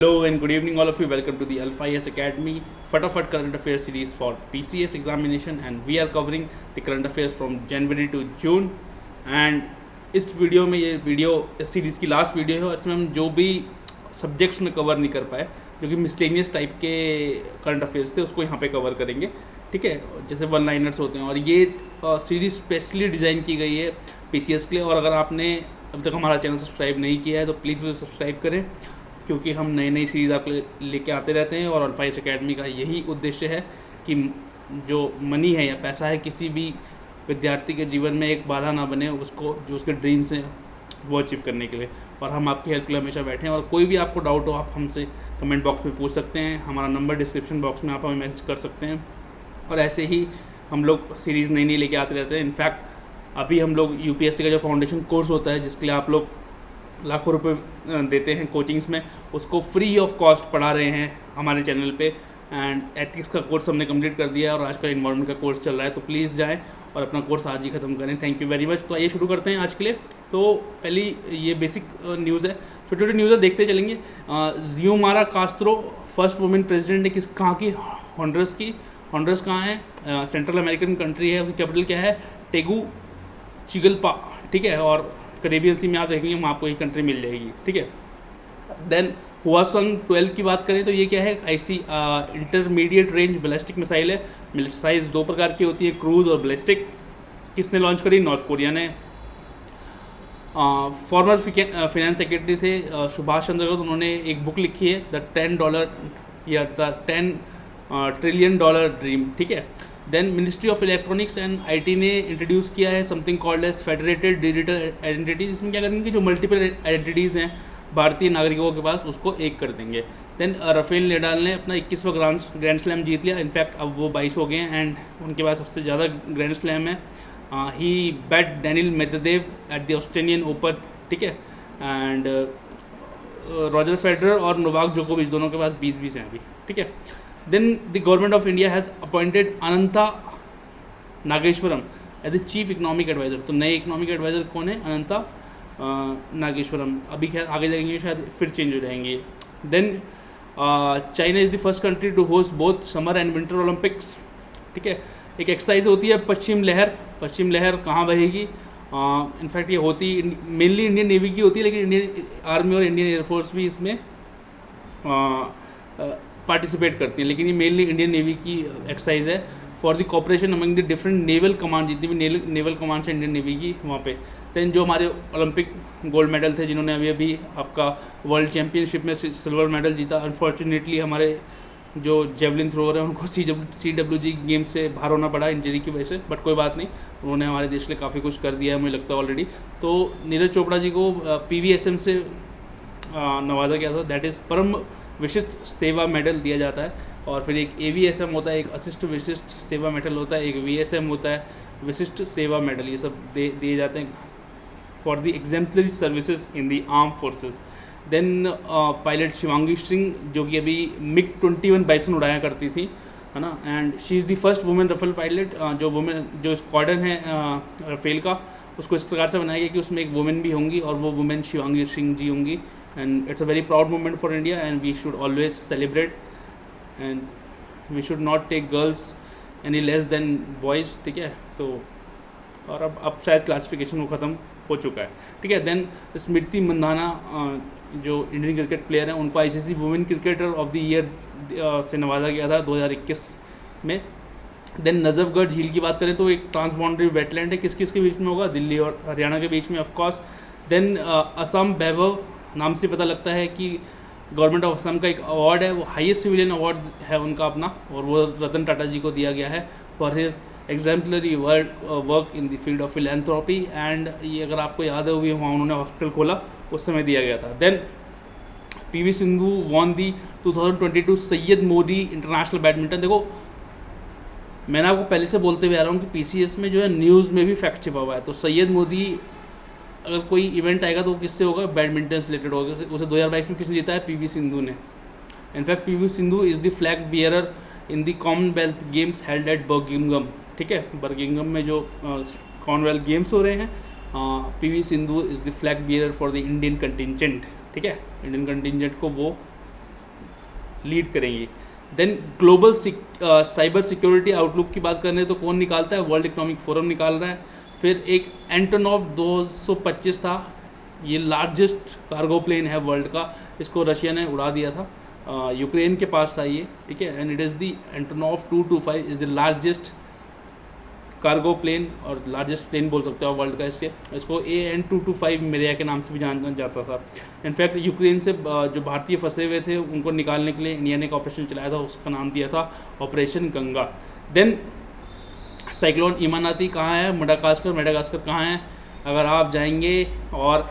Hello and good evening, all of you. Welcome to the Alpha IS Academy Fatafat Current Affairs series for PCS examination, and we are covering the current affairs from January to June. And इस video में ये video इस series की last video है और इसमें हम जो भी सब्जेक्ट्स में कवर नहीं कर पाए जो कि मिसलेनियस टाइप के करंट अफेयर्स थे उसको यहाँ पे कवर करेंगे, ठीक है। जैसे वन लाइनर्स होते हैं और ये सीरीज़ स्पेशली डिज़ाइन की गई है PCS के लिए। और अगर आपने अब तक हमारा चैनल सब्सक्राइब नहीं किया है तो प्लीज़ उसे सब्सक्राइब करें, क्योंकि हम नई नई सीरीज़ आपके लेके आते रहते हैं। और अल्फा एकेडमी का यही उद्देश्य है कि जो मनी है या पैसा है किसी भी विद्यार्थी के जीवन में एक बाधा ना बने, उसको जो उसके ड्रीम्स हैं वो अचीव करने के लिए। और हम आपकी हेल्प के लिए हमेशा बैठे हैं। और कोई भी आपको डाउट हो आप हमसे कमेंट बॉक्स में पूछ सकते हैं। हमारा नंबर डिस्क्रिप्शन बॉक्स में आप हमें मैसेज कर सकते हैं। और ऐसे ही हम लोग सीरीज़ नई नई लेके आते रहते हैं। इनफैक्ट अभी हम लोग UPSC का जो फाउंडेशन कोर्स होता है जिसके लिए आप लोग लाखों रुपए देते हैं कोचिंग्स में, उसको फ्री ऑफ कॉस्ट पढ़ा रहे हैं हमारे चैनल पे। एंड एथिक्स का कोर्स हमने कंप्लीट कर दिया है और आजकल इन्वायरमेंट का कोर्स चल रहा है, तो प्लीज़ जाएं और अपना कोर्स आज ही ख़त्म करें। Thank you very much. तो आइए शुरू करते हैं आज के लिए। तो पहली ये बेसिक न्यूज़ है, छोटी छोटी न्यूज़ है, देखते चलेंगे। जियोमारा कास्त्रो फर्स्ट वुमेन प्रेसिडेंट है कहाँ की? हॉन्डुरस की। हॉन्डुरस कहाँ है? सेंट्रल अमेरिकन कंट्री है। उसकी कैपिटल क्या है? टेगुचिगल्पा, ठीक है। और करेबियन सी में आप देखेंगे वहाँ आपको ये कंट्री मिल जाएगी, ठीक है। देन हुआसंग 12 की बात करें तो ये क्या है? IC intermediate range ballistic missile है। मिसाइल्स दो प्रकार की होती है, क्रूज और बैलिस्टिक। किसने लॉन्च करी? नॉर्थ कोरिया ने। फॉर्मर फिनेंस सेक्रेटरी थे सुभाष चंद्र बोस, उन्होंने एक बुक लिखी है द $10 ट्रिलियन ड्रीम, ठीक है। Then ministry of electronics and IT ने इंट्रोड्यूस किया है something called as federated digital identity. इसमें क्या करेंगे कि जो मल्टीपल आइडेंटिटीज़ हैं भारतीय नागरिकों के पास उसको एक कर देंगे। देन राफेल नडाल ने अपना 21वां ग्रैंड स्लैम जीत लिया। इनफैक्ट अब वो 22 हो गए हैं एंड उनके पास सबसे ज़्यादा ग्रैंड स्लैम है। He beat Daniel Medvedev at the Australian Open, ठीक है। एंड रॉजर फेडरर और नोवाक जोकोविच दोनों के पास 20-20 हैं अभी, ठीक है। Then the government of India has appointed Ananta Nageshwaram as the chief economic advisor। तो नए इकोनॉमिक एडवाइज़र कौन है? अनंता नागेश्वरम। अभी खैर आगे जाएंगे शायद फिर चेंज हो जाएंगे। Then China is the first country to host both summer and winter Olympics, ठीक है। एक एक्सरसाइज होती है पश्चिम लहर। पश्चिम लहर कहाँ बहेगी? इनफैक्ट ये होती मेनली इंडियन नेवी की होती है, लेकिन इंडियन आर्मी और इंडियन एयरफोर्स भी इसमें पार्टिसिपेट करती हैं, लेकिन ये मेनली इंडियन नेवी की एक्सरसाइज है for the cooperation among the different naval command. जितनी भी नेवल कमांड है इंडियन नेवी की वहाँ पे। दैन जो हमारे ओलंपिक गोल्ड मेडल थे जिन्होंने अभी आपका वर्ल्ड चैम्पियनशिप में सिल्वर मेडल जीता, अनफॉर्चुनेटली हमारे जो जेवलिन थ्रोअर हैं उनको CWG गेम से बाहर होना पड़ा इंजरी की वजह से, बट कोई बात नहीं, उन्होंने हमारे देश के लिए काफ़ी कुछ कर दिया है मुझे लगता है ऑलरेडी। तो नीरज चोपड़ा जी को PVSM से नवाजा गया था, दैट इज़ परम विशिष्ट सेवा मेडल दिया जाता है। और फिर एक AVSM होता है, एक असिस्ट विशिष्ट सेवा मेडल होता है, एक VSM होता है विशिष्ट सेवा मेडल। ये सब दिए जाते हैं for the exemplary services in the arm forces. Then pilot Shivangi Singh जो कि अभी MiG-21 बाइसन उड़ाया करती थी, है ना। And she is the first women Rafale pilot. जो स्क्वाड्रन है रफेल का उसको इस प्रकार से बनाया गया कि उसमें एक वुमेन भी होंगी और वो वुमेन शिवांगी सिंह जी होंगी। And it's a very proud moment for India and we should always celebrate and we should not take girls any less than boys, ठीक है। तो और अब शायद क्लासिफिकेशन वो ख़त्म हो चुका है, ठीक है। देन स्मृति मंदाना जो इंडियन क्रिकेट प्लेयर हैं उनको ICC women cricketer of the year से नवाजा गया था 2021 में। देन नजफगढ़ झील की बात करें तो एक ट्रांसबाउंड्री वेटलैंड है, किस किस के बीच में होगा? दिल्ली और हरियाणा के बीच में ऑफकोर्स। देन असम वैभव नाम से पता लगता है कि गवर्नमेंट ऑफ असम का एक अवार्ड है, वो हाईएस्ट सिविलियन अवार्ड है उनका अपना, और वो रतन टाटा जी को दिया गया है for his exemplary work in the field of philanthropy. And ये अगर आपको याद है हुई वहाँ उन्होंने हॉस्पिटल खोला उस समय दिया गया था। Then PV Sindhu won the 2022 Syed Modi international badminton. देखो मैंने आपको पहले से बोलते हुए आ रहा हूँ कि PCS में जो है न्यूज़ में भी फैक्ट छिपा हुआ है। तो सैयद मोदी अगर कोई इवेंट आएगा तो किससे होगा? बैडमिंटन से रिलेटेड होगा। उसे 2022 में किसने जीता है? PV सिंधु ने। In fact PV Sindhu is the flag bearer in the Commonwealth games held at Birmingham, ठीक है। बर्मिंघम में जो कॉमनवेल्थ गेम्स हो रहे हैं, PV Sindhu is the flag bearer for the Indian contingent, ठीक है। इंडियन कंटिजेंट को वो लीड करेंगी। Then global cyber security outlook की बात करें तो कौन निकालता है, वर्ल्ड इकोनॉमिक फोरम निकाल रहा है। फिर एक एंटोनॉव 225 था, ये लार्जेस्ट कार्गो प्लेन है वर्ल्ड का, इसको रशिया ने उड़ा दिया था, यूक्रेन के पास था ये, ठीक है। And it is the Antonov 225 is the largest cargo plane और लार्जेस्ट प्लेन बोल सकते हो वर्ल्ड का। इसको AN-225 मिरिया के नाम से भी जाना जाता था। इनफैक्ट यूक्रेन से जो भारतीय फंसे हुए थे उनको निकालने के लिए इंडिया ने एक ऑपरेशन चलाया था, उसका नाम दिया था ऑपरेशन गंगा। देन साइक्लोन इमानाती कहाँ है, मेडागास्कर कहाँ है। अगर आप जाएंगे और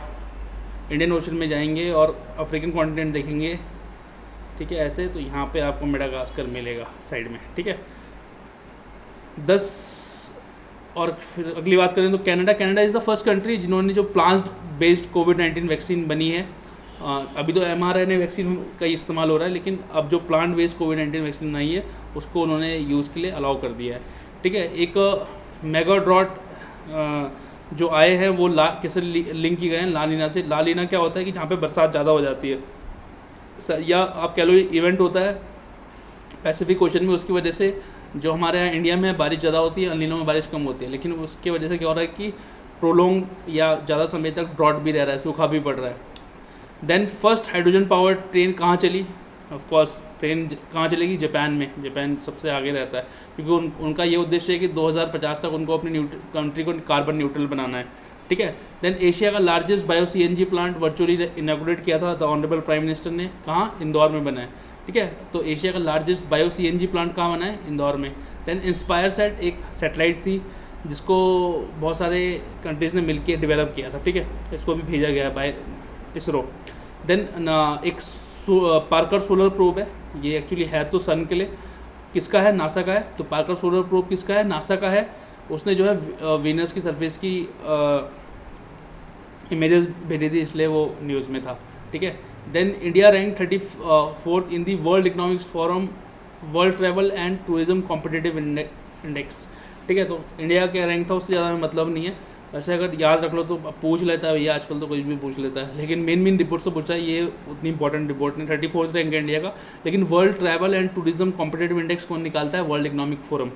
इंडियन ओशन में जाएंगे और अफ्रीकन कॉन्टिनेंट देखेंगे, ठीक है, ऐसे, तो यहाँ पे आपको मेडागास्कर मिलेगा साइड में, ठीक है। 10 और फिर अगली बात करें तो Canada is the first country जिन्होंने जो प्लांट बेस्ड कोविड-19 वैक्सीन बनी है। अभी तो mRNA वैक्सीन का ही इस्तेमाल हो रहा है, लेकिन अब जो प्लांट बेस्ड कोविड-19 वैक्सीन आई है उसको उन्होंने यूज़ के लिए अलाउ कर दिया है, ठीक है। एक मेगा ड्रॉट जो आए हैं वो किससे लिंक किए गए हैं, लालीना से। लालीना क्या होता है कि जहाँ पे बरसात ज़्यादा हो जाती है, या आप कह लो इवेंट होता है पैसिफिक ओशन में, उसकी वजह से जो हमारे यहाँ इंडिया में बारिश ज़्यादा होती है, अल-नीनो में बारिश कम होती है, लेकिन उसकी वजह से क्या हो रहा है कि प्रोलोंग या ज़्यादा समय तक ड्रॉट भी रह रहा है, सूखा भी पड़ रहा है। Then first hydrogen power train कहाँ चली, ऑफ कोर्स ट्रेन कहाँ चलेगी, जापान में। जापान सबसे आगे रहता है क्योंकि उनका ये उद्देश्य है कि 2050 तक उनको अपनी कंट्री को कार्बन न्यूट्रल बनाना है, ठीक है। देन एशिया का largest bio CNG plant virtually inaugurate किया था द ऑनरेबल प्राइम मिनिस्टर ने, कहाँ, इंदौर में बना है, ठीक है। तो एशिया का लार्जेस्ट बायो CNG प्लांट कहाँ बना है, इंदौर में। देन इंस्पायर सेट एक सैटेलाइट थी जिसको बहुत सारे कंट्रीज़ ने मिलकर डेवलप किया था, ठीक है, इसको भी भेजा गया है बाय इसरो। देन एक पार्कर सोलर प्रोब है, ये एक्चुअली है तो सन के लिए, किसका है, नासा का है। तो पार्कर सोलर प्रोब किसका है, नासा का है। उसने जो है वीनस की सरफेस की इमेजेस भेजी थी, इसलिए वो न्यूज़ में था, ठीक है। Then India rank 34th in the world economics forum world travel and tourism competitive index, ठीक है। तो इंडिया का रैंक था, उससे ज़्यादा मतलब नहीं है। वैसे अगर याद रख लो तो पूछ लेता है भैया, आजकल तो कुछ भी पूछ लेता है, लेकिन मेन रिपोर्ट से पूछा है, ये उतनी इंपॉर्टेंट रिपोर्ट नहीं। 34th रैंक है इंडिया का, लेकिन world travel and tourism competitive index कौन निकालता है, वर्ल्ड इकोनॉमिक फोरम।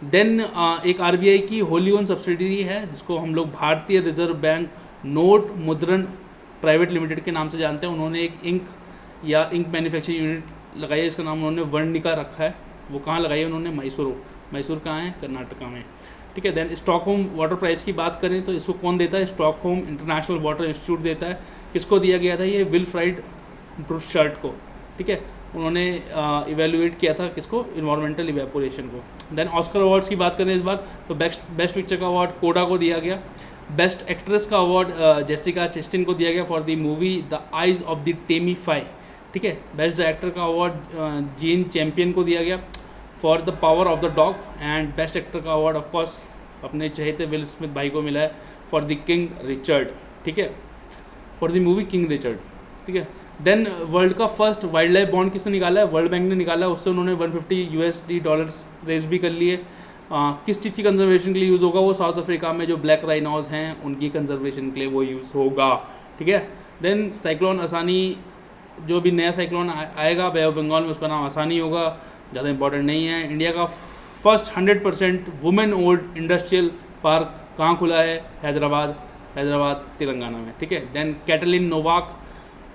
देन एक RBI की होली ओन सब्सिडरी है जिसको हम लोग भारतीय रिजर्व बैंक नोट मुद्रण प्राइवेट लिमिटेड के नाम से जानते हैं। उन्होंने एक इंक मैन्युफैक्चरिंग यूनिट लगाई है, इसका नाम उन्होंने वर्णिका रखा है। वो कहाँ लगाई है उन्होंने, मैसूर कहाँ है, कर्नाटका में, ठीक है। देन स्टॉकहोम वाटर प्राइस की बात करें तो इसको कौन देता है, स्टॉकहोम इंटरनेशनल वाटर इंस्टीट्यूट देता है। किसको दिया गया था ये, विल्फ्राइड ब्रूशर्ट को, ठीक है। उन्होंने इवेल्युएट किया था किसको, इन्वायरमेंटल इवेपोरेशन को। देन ऑस्कर अवार्ड्स की बात करें इस बार तो बेस्ट पिक्चर का अवार्ड कोडा को दिया गया। बेस्ट एक्ट्रेस का अवार्ड जेसिका चेस्टिन को दिया गया for the movie the eyes of the Tammy Faye, ठीक है। बेस्ट डायरेक्टर का अवार्ड जीन चैम्पियन को दिया गया for the power of the dog. And best actor का अवार्ड ऑफ कोर्स अपने चहेते विल स्मिथ भाई को मिला है फॉर द किंग रिचर्ड, ठीक है, for the movie king Richard, ठीक है। देन वर्ल्ड का फर्स्ट वाइल्ड लाइफ बॉन्ड किसने निकाला है, वर्ल्ड बैंक ने निकाला है। उससे उन्होंने $150 रेज भी कर लिए। किस चीज़ की कंजर्वेशन के लिए यूज़ होगा, वो साउथ अफ्रीका में जो ब्लैक राइनोज हैं उनकी कंजर्वेशन के लिए वो यूज़ होगा, ठीक है। देन साइक्लोन आसानी, जो भी नया साइक्लोन आएगा बे ऑफ बंगाल में, उसका नाम आसानी होगा, ज़्यादा इंपॉर्टेंट नहीं है। इंडिया का first 100% women old industrial park कहाँ खुला है, हैदराबाद तेलंगाना में, ठीक है। देन कैटलिन नोवाक,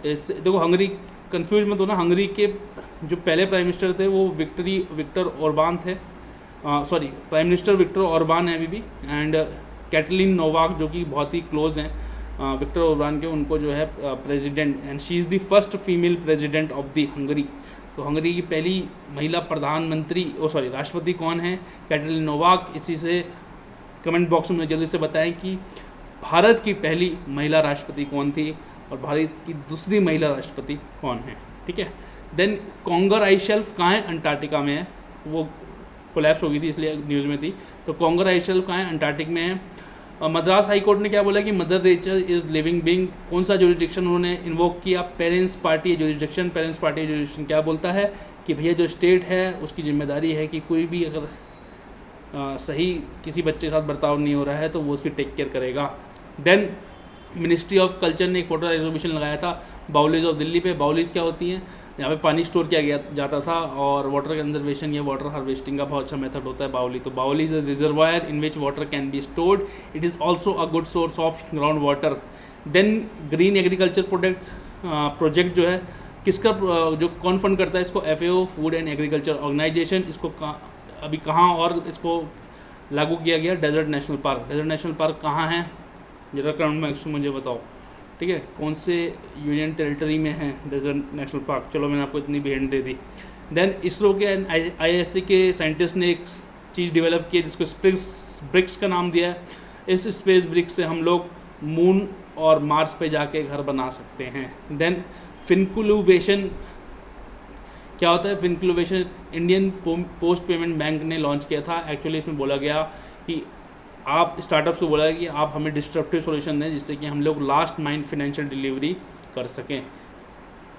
देखो हंगरी कंफ्यूज मत होना, हंगरी के जो पहले प्राइम मिनिस्टर थे वो विक्टर ओरबान थे, प्राइम मिनिस्टर विक्टर ओरबान है अभी भी। एंड कैटलिन नोवाक जो कि बहुत ही क्लोज हैं विक्टर ओरबान के, उनको जो है president, and she is the first female president of the Hungary. तो हंगरी की पहली महिला प्रधानमंत्री राष्ट्रपति कौन है, कैटलिन नोवाक। इसी से कमेंट बॉक्स में जल्दी से बताएं कि भारत की पहली महिला राष्ट्रपति कौन थी और भारत की दूसरी महिला राष्ट्रपति कौन है, ठीक है। देन कॉन्गर आइस शेल्फ कहाँ है, अंटार्कटिका में है, वो कोलैप्स हो गई थी इसलिए न्यूज़ में थी। तो कॉन्गर आइस शेल्फ कहाँ है, अंटार्कटिक में है। मद्रास हाई कोर्ट ने क्या बोला कि mother nature is living being, कौन सा जुरिडिक्शन उन्होंने इन्वोक किया, parents party jurisdiction. Parents party jurisdiction क्या बोलता है कि भैया जो स्टेट है उसकी जिम्मेदारी है कि कोई भी अगर सही किसी बच्चे के साथ बर्ताव नहीं हो रहा है तो वो उसकी टेक केयर करेगा। देन मिनिस्ट्री ऑफ कल्चर ने एक फोटो एग्जीबिशन लगाया था बाउलीज ऑफ दिल्ली पे। बाउलीज क्या होती हैं, यहाँ पे पानी स्टोर किया गया जाता था और वाटर कंजर्वेशन या वाटर हार्वेस्टिंग का बहुत अच्छा मेथड होता है बाउली। तो baoli is a reservoir in which water can be stored, it is also a good source of ground water. Then green agriculture project जो है किसका जो कौन फंड करता है इसको, FAO food and agriculture organisation. इसको अभी कहाँ और इसको लागू किया गया, desert national park. Desert national park कहाँ है जरा कमेंट में मुझे बताओ, ठीक है, कौन से यूनियन टेरिटरी में है डेजर्ट नेशनल पार्क। चलो मैंने आपको इतनी भी हिंट दे दी। देन इसरो के IISc के साइंटिस्ट ने एक चीज़ डेवलप की है जिसको स्पेस ब्रिक्स का नाम दिया है। इस स्पेस ब्रिक्स से हम लोग मून और मार्स पे जाके घर बना सकते हैं। देन फिनकुलुवेशन क्या होता है, फिनकुलुवेशन इंडियन पोस्ट पेमेंट बैंक ने लॉन्च किया था। एक्चुअली इसमें बोला गया कि आप स्टार्टअप्स को बोला कि आप हमें डिस्ट्रप्टिव सॉल्यूशन दें जिससे कि हम लोग लास्ट माइल फाइनेंशियल डिलीवरी कर सकें।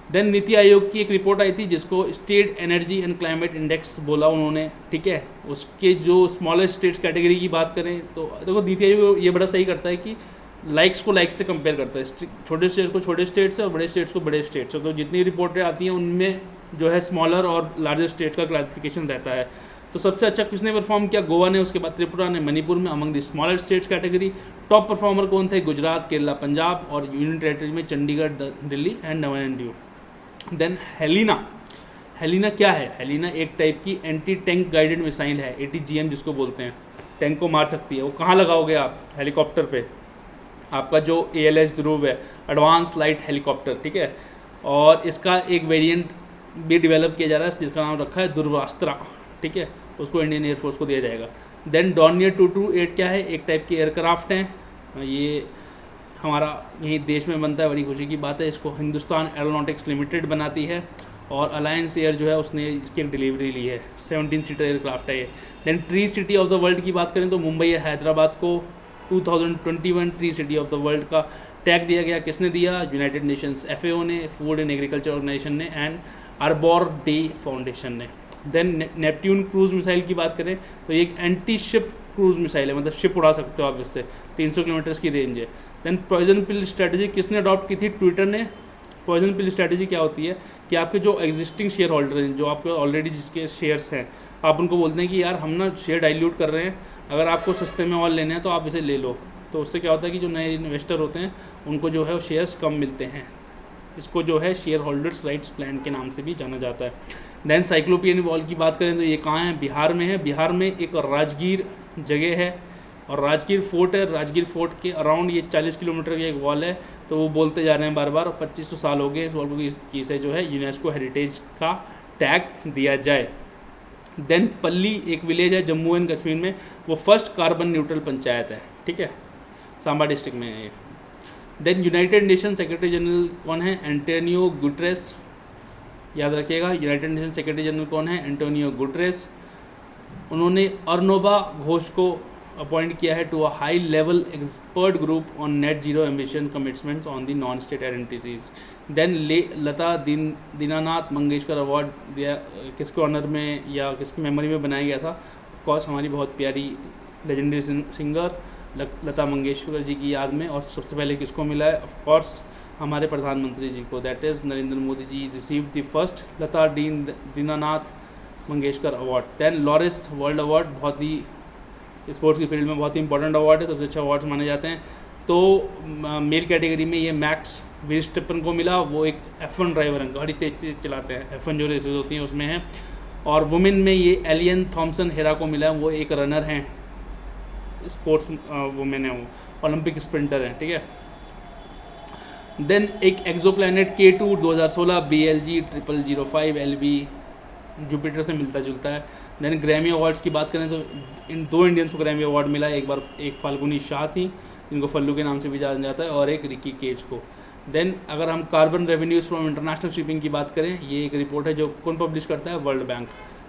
देन नीति आयोग की एक रिपोर्ट आई थी जिसको state energy and climate index बोला उन्होंने, ठीक है। उसके जो स्मॉलेस्ट स्टेट्स कैटेगरी की बात करें तो देखो नीति आयोग ये बड़ा सही करता है कि लाइक्स को लाइक्स से कंपेयर करता है, छोटे स्टेट्स को छोटे स्टेट्स से और बड़े स्टेट्स को बड़े स्टेट्स से। तो जितनी रिपोर्टें आती हैं उनमें जो है स्मॉलर और लार्जर स्टेट का क्लासिफिकेशन रहता है। तो सबसे अच्छा किसने परफॉर्म किया, गोवा ने, उसके बाद त्रिपुरा ने, मणिपुर में among the smaller states category. Top performer कौन थे, गुजरात, केरला, पंजाब और यूनियन टेरिटरी में Chandigarh, Delhi and Daman and Diu. Then Helena क्या है, हेलिना एक टाइप की एंटी टैंक गाइडेड मिसाइल है, ATGM जिसको बोलते हैं, टैंक को मार सकती है। वो कहाँ लगाओगे आप, हेलीकॉप्टर पे, आपका जो ALH ध्रुव है, एडवांस लाइट हेलीकॉप्टर, ठीक है। और इसका एक वेरिएंट भी डेवलप किया जा रहा है जिसका नाम रखा है ध्रुवास्त्रा, ठीक है, उसको इंडियन एयरफोर्स को दिया जाएगा। देन डॉर्नियर 228 क्या है, एक टाइप की एयरक्राफ्ट है, ये हमारा यहीं देश में बनता है, बड़ी खुशी की बात है। इसको हिंदुस्तान एरोनॉटिक्स लिमिटेड बनाती है और अलायंस एयर जो है उसने इसकी एक डिलीवरी ली है। 17 सीटर एयरक्राफ्ट है ये। Then tree city of the world की बात करें तो मुंबई या हैदराबाद को 2021 tree city of the world का टैग दिया गया। किसने दिया, यूनाइटेड नेशंस, FAO ने, फूड एंड एग्रीकल्चर ऑर्गेनाइजेशन ने एंड आर्बोर डे फाउंडेशन ने। देन नेपट्यून क्रूज मिसाइल की बात करें तो ये एक एंटी शिप क्रूज मिसाइल है, मतलब शिप उड़ा सकते हो आप इससे, 300 किलोमीटर की रेंज है। देन पॉइजन पिल स्ट्रैटेजी किसने अडॉप्ट की थी, ट्विटर ने। पॉइजन पिल स्ट्रैटेजी क्या होती है कि आपके जो एग्जिस्टिंग शेयर होल्डर हैं, जो आपके ऑलरेडी जिसके शेयर्स हैं, आप उनको बोलते हैं कि यार हम ना शेयर डाइल्यूट कर रहे हैं, अगर आपको सस्ते में और लेने हैं तो आप इसे ले लो। तो उससे क्या होता है कि जो नए इन्वेस्टर होते हैं उनको जो है वो शेयर्स कम मिलते हैं। इसको जो है शेयर होल्डर्स राइट्स प्लान के नाम से भी जाना जाता है। देन साइक्लोपियन वॉल की बात करें तो ये कहाँ है, बिहार में है। बिहार में एक राजगीर जगह है और राजगीर फोर्ट है। राजगीर फोर्ट के अराउंड ये 40 किलोमीटर की एक वॉल है। तो वो बोलते जा रहे हैं बार बार, 2500 साल हो गए इस वॉल को, इसे जो है यूनेस्को हेरिटेज का टैग दिया जाए। देन पल्ली एक विलेज है जम्मू एंड कश्मीर में, वो फर्स्ट कार्बन न्यूट्रल पंचायत है, ठीक है, सांबा डिस्ट्रिक्ट में है ये। Then United Nation secretary general कौन है, एंटोनियो गुटरेस, याद रखिएगा। यूनाइटेड नेशन सेक्रेटरी जनरल कौन है, एंटोनियो गुटरेस। उन्होंने अर्नोबा घोष को अपॉइंट किया है to a high level expert group on net zero ambition commitments on the non state identities. Then Lata Dinanath Mangeshkar award दिया किसके ऑनर में या किसकी मेमोरी में बनाया गया था, ऑफकोर्स हमारी बहुत प्यारी लेजेंडरी सिंगर लता मंगेशकर जी की याद में। और सबसे पहले किसको मिला है, ऑफकोर्स हमारे प्रधानमंत्री जी को, that is Narendra Modi ji receive the first Lata Dinanath Mangeshkar award. Then Lawrence world award, बहुत ही स्पोर्ट्स की फील्ड में बहुत ही इंपॉर्टेंट अवार्ड है, सबसे अच्छा अवार्ड्स माने जाते हैं। तो मेल कैटेगरी में ये मैक्स विस्टपन को मिला, वो एक F1 ड्राइवर हैं, गाड़ी तेज चलाते हैं, F1 जो रेसेस होती हैं उसमें हैं। और वुमेन में ये एलियन थॉमसन हेरा को मिला, वो एक रनर हैं, स्पोर्ट्स वुमेन है, वो ओलंपिक स्प्रिंटर हैं, ठीक है। देन एक exoplanet K2 2016 BLG 0005 LB Jupiter से मिलता जुलता है। देन ग्रैमी अवार्ड्स की बात करें तो इन 2 इंडियंस को ग्रैमी अवार्ड मिला है, एक बार एक फाल्गुनी शाह थी जिनको फल्लू के नाम से भी जाना जाता है, और एक रिकी केज को। देन अगर हम carbon revenues from international shipping की बात करें, ये एक रिपोर्ट है जो कौन पब्लिश करता है, world bank.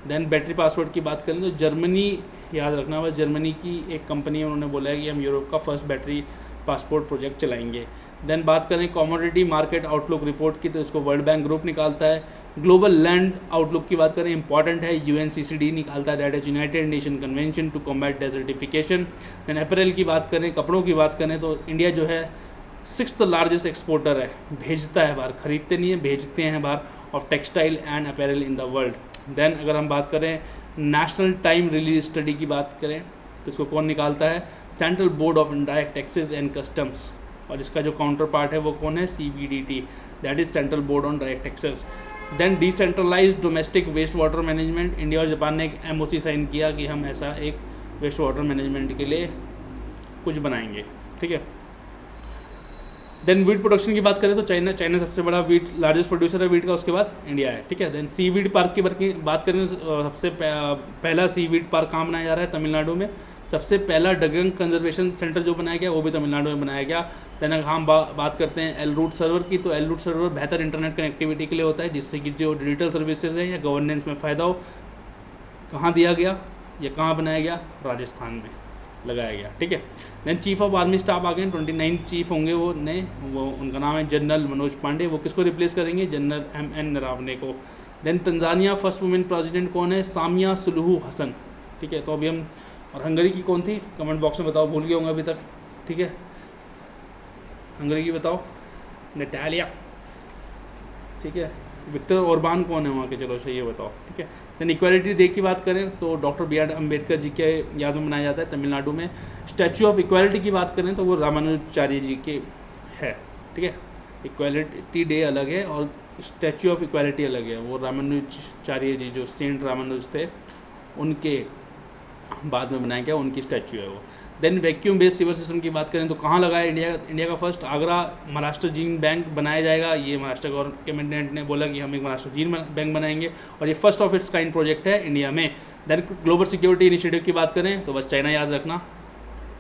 Then battery password की बात करें तो जर्मनी, याद रखना बस, जर्मनी की एक कंपनी है, उन्होंने बोला है कि हम यूरोप का फर्स्ट बैटरी पासपोर्ट प्रोजेक्ट चलाएंगे। देन बात करें कमोडिटी मार्केट आउटलुक रिपोर्ट की तो इसको वर्ल्ड बैंक ग्रुप निकालता है। ग्लोबल लैंड आउटलुक की बात करें, इंपॉर्टेंट है, UNCCD निकालता है, that is United Nation convention to combat desertification. Then apparel की बात करें, कपड़ों की बात करें तो इंडिया जो है 6th लार्जेस्ट एक्सपोर्टर है, भेजता है बाहर, खरीदते नहीं है, भेजते हैं बाहर of textile and apparel in the world. Then अगर हम बात करें नेशनल टाइम रिलीज स्टडी की बात करें तो इसको कौन निकालता है, central board of indirect taxes and customs, और इसका जो काउंटर पार्ट है वो कौन है, CBDT, that is central board on direct taxes. Then decentralised domestic waste water management, India और जापान ने एक MOC साइन किया कि हम ऐसा एक वेस्ट वाटर मैनेजमेंट के लिए कुछ बनाएंगे, ठीक है। देन वीट प्रोडक्शन की बात करें तो चाइना सबसे बड़ा वीट लार्जेस्ट प्रोड्यूसर है वीट का, उसके बाद इंडिया है, ठीक है। देन सी वीड पार्क की बात करें तो सबसे पहला सी वीड पार्क कहाँ बनाया जा रहा है, तमिलनाडु में। सबसे पहला ड्रैगन कंजर्वेशन सेंटर जो बनाया गया वो भी तमिलनाडु में बनाया गया। देन अगर हम बात करते हैं एल रूट सर्वर की, तो एल रूट सर्वर बेहतर इंटरनेट कनेक्टिविटी के लिए होता है, जिससे कि जो डिजिटल सर्विसेज है या गवर्नेंस में फ़ायदा हो। कहाँ दिया गया या कहाँ बनाया गया, राजस्थान में लगाया गया, ठीक है। Then chief of army staff आ गए, 29 चीफ होंगे वो नए, वो उनका नाम है जनरल मनोज पांडे। वो किसको रिप्लेस करेंगे, जनरल MN नरावने को। Then Tanzania first women president कौन है, सामिया सुलूहू हसन, ठीक है। तो अभी हम, और हंगरी की कौन थी, कमेंट बॉक्स में बताओ, भूल गए होंगे अभी तक, ठीक है। हंगरी की बताओ, नेटालिया, ठीक है। विक्टर ओरबान कौन है वहाँ के, चलो सही है बताओ, ठीक है। देन इक्वालिटी डे की बात करें तो डॉक्टर BR अम्बेडकर जी के याद में मनाया जाता है तमिलनाडु में। स्टैचू ऑफ इक्वालिटी की बात करें तो वो रामानुजाचार्य जी के है, ठीक है। इक्वालिटी डे अलग है और स्टैचू ऑफ इक्वालिटी अलग है। वो रामानुजाचार्य जी जो सेंट रामानुज थे उनके बाद में बनाया गया, उनकी स्टैचू है वो। Then vacuum based sewer system की बात करें तो कहाँ लगा है, इंडिया का first Agra Maharashtra gene bank बनाया जाएगा। ये महाराष्ट्र गवर्नमेंट ने बोला कि हम एक महाराष्ट्र जीन बैंक बनाएंगे और ये first of its kind project है इंडिया में। देन ग्लोबल सिक्योरिटी इनिशिएटिव की बात करें तो बस चाइना याद रखना,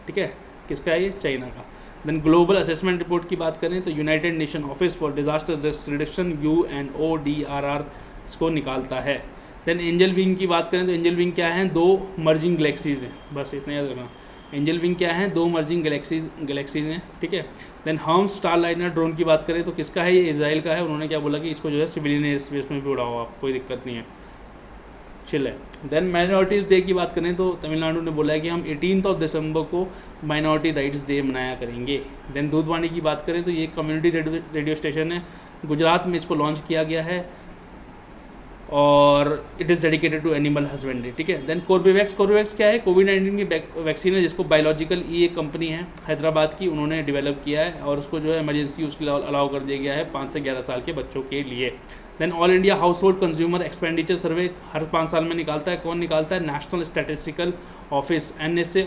ठीक है। किसका है ये, चाइना का। देन ग्लोबल असेसमेंट रिपोर्ट की बात करें तो United nation office for disaster risk reduction UNODRR इसको निकालता है। देन एंजल विंग की बात करें तो एंजल विंग क्या है, 2 मर्जिंग गैलेक्सीज हैं, बस इतना याद रखना। एंजल विंग क्या है, 2 मर्जिंग गैलेक्सीज हैं, ठीक है। देन हम स्टारलाइनर ड्रोन की बात करें तो किसका है, ये इजराइल का है। उन्होंने क्या बोला कि इसको जो है सिविलियन एयर स्पेस में भी उड़ाओ आप, कोई दिक्कत नहीं है, चिल है। देन माइनॉरिटीज़ डे की बात करें तो तमिलनाडु ने बोला है कि हम 18 दिसंबर को माइनॉरिटी राइट्स डे मनाया करेंगे। देन दूधवाणी की बात करें तो ये कम्युनिटी रेडियो स्टेशन है, गुजरात में इसको लॉन्च किया गया है और it is dedicated to animal husbandry, ठीक है। देन कोर्बेवैक्स क्या है, कोविड-19 की वैक्सीन है जिसको बायोलॉजिकल एक कंपनी है हैदराबाद की, उन्होंने डेवलप किया है और उसको जो है इमरजेंसी यूज़ के लिए अलाउ कर दिया गया है 5 से 11 साल के बच्चों के लिए। Then all India household consumer expenditure survey हर 5 साल में निकालता है, कौन निकालता है, नेशनल स्टैटिस्टिकल ऑफिस। NSO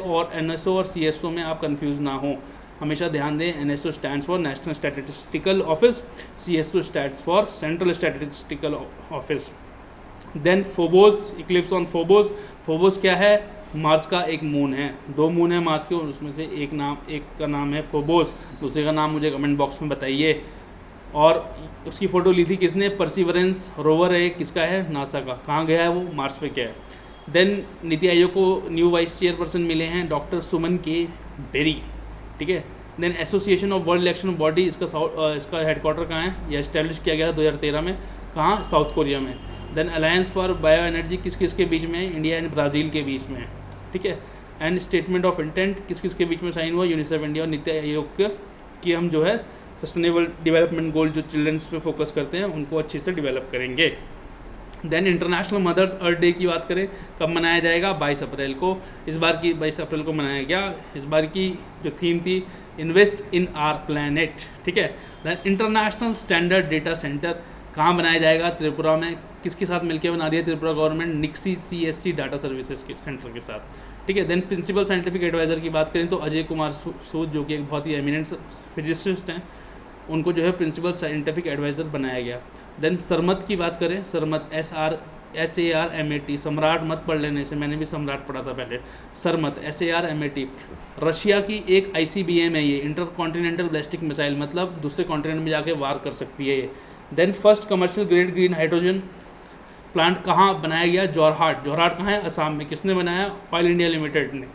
और CSO में आप कंफ्यूज ना हो, हमेशा ध्यान दें, NSO stands for national statistical office, CSO stands for central statistical office. Then Phobos, eclipse on Phobos क्या है, मार्स का एक मून है, 2 मून है मार्स के, और उसमें से एक का नाम है फोबोस, दूसरे का नाम मुझे कमेंट बॉक्स में बताइए। और उसकी फ़ोटो ली थी किसने, परसिवरेंस रोवर है, किसका है, नासा का। कहाँ गया है वो, मार्स पे गया है। देन नीति आयोग को न्यू वाइस चेयरपर्सन मिले हैं डॉक्टर सुमन के बेरी, ठीक है। Then association of world election body, इसका हेडक्वार्टर कहाँ है, यह इस्टेब्लिश किया गया 2013 में, कहाँ, साउथ कोरिया में। Then alliance for bio energy किस किस के बीच में है, इंडिया एंड ब्राज़ील के बीच में है, ठीक है। एंड स्टेटमेंट ऑफ इंटेंट किस किस के बीच में साइन हुआ, यूनिसेफ इंडिया और नीति आयोग की हम जो है सस्टेनेबल डेवलपमेंट गोल जो चिल्ड्रंस पे फोकस करते हैं उनको अच्छे से डेवलप करेंगे। देन इंटरनेशनल मदर्स अर्थ डे की बात करें, कब मनाया जाएगा, 22 अप्रैल को। इस बार की 22 अप्रैल को मनाया गया। इस बार की जो थीम थी, इन्वेस्ट इन आर प्लैनेट, ठीक है। Then international standard data centre कहाँ बनाया जाएगा, त्रिपुरा में। किसके साथ मिलकर बना रही है Tripura government, NIXI CSC data services के सेंटर के साथ, ठीक है। देन प्रिंसिपल साइंटिफिक एडवाइज़र की बात करें तो अजय कुमार सूद जो कि एक बहुत ही एमिनेंट फिजिसिस्ट हैं, उनको जो है प्रिंसिपल साइंटिफिक एडवाइज़र बनाया गया। देन सरमत की बात करें, सरमत SARMAT, सम्राट मत पढ़ लेने से, मैंने भी सम्राट पढ़ा था पहले, सरमत SARMAT रशिया की एक ICBM है, ये इंटर कॉन्टिनेंटल बैलिस्टिक मिसाइल, मतलब दूसरे कॉन्टिनेंट में जाके वार कर सकती है ये। Then first commercial grade green hydrogen plant कहाँ बनाया गया, जोरहाट कहाँ है, असम में। किसने बनाया, ऑयल इंडिया लिमिटेड ने,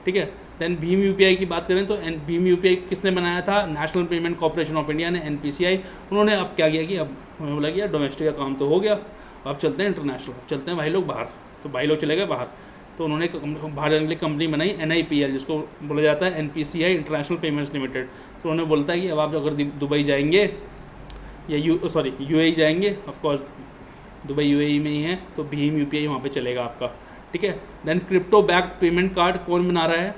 ठीक है। देन भीम UPI की बात करें तो भीम UPI किसने बनाया था, national payment corporation of India ने, NPCI। उन्होंने अब क्या किया कि अब हमें बोला कि यार डोमेस्टिक का काम तो हो गया, अब चलते हैं इंटरनेशनल, अब चलते हैं भाई लोग बाहर। तो भाई लोग चले गए बाहर, तो उन्होंने बाहर जाने के लिए कंपनी बनाई NIPL, जिसको बोला जाता है NPCI इंटरनेशनल पेमेंट्स लिमिटेड। तो उन्होंने बोलता है कि अब आप अगर दुबई जाएंगे या यूएई जाएंगे, ऑफ कोर्स दुबई यूएई में ही है, तो भीम यूपीआई वहाँ पे चलेगा आपका, ठीक है। Then crypto backed payment card कौन बना रहा है?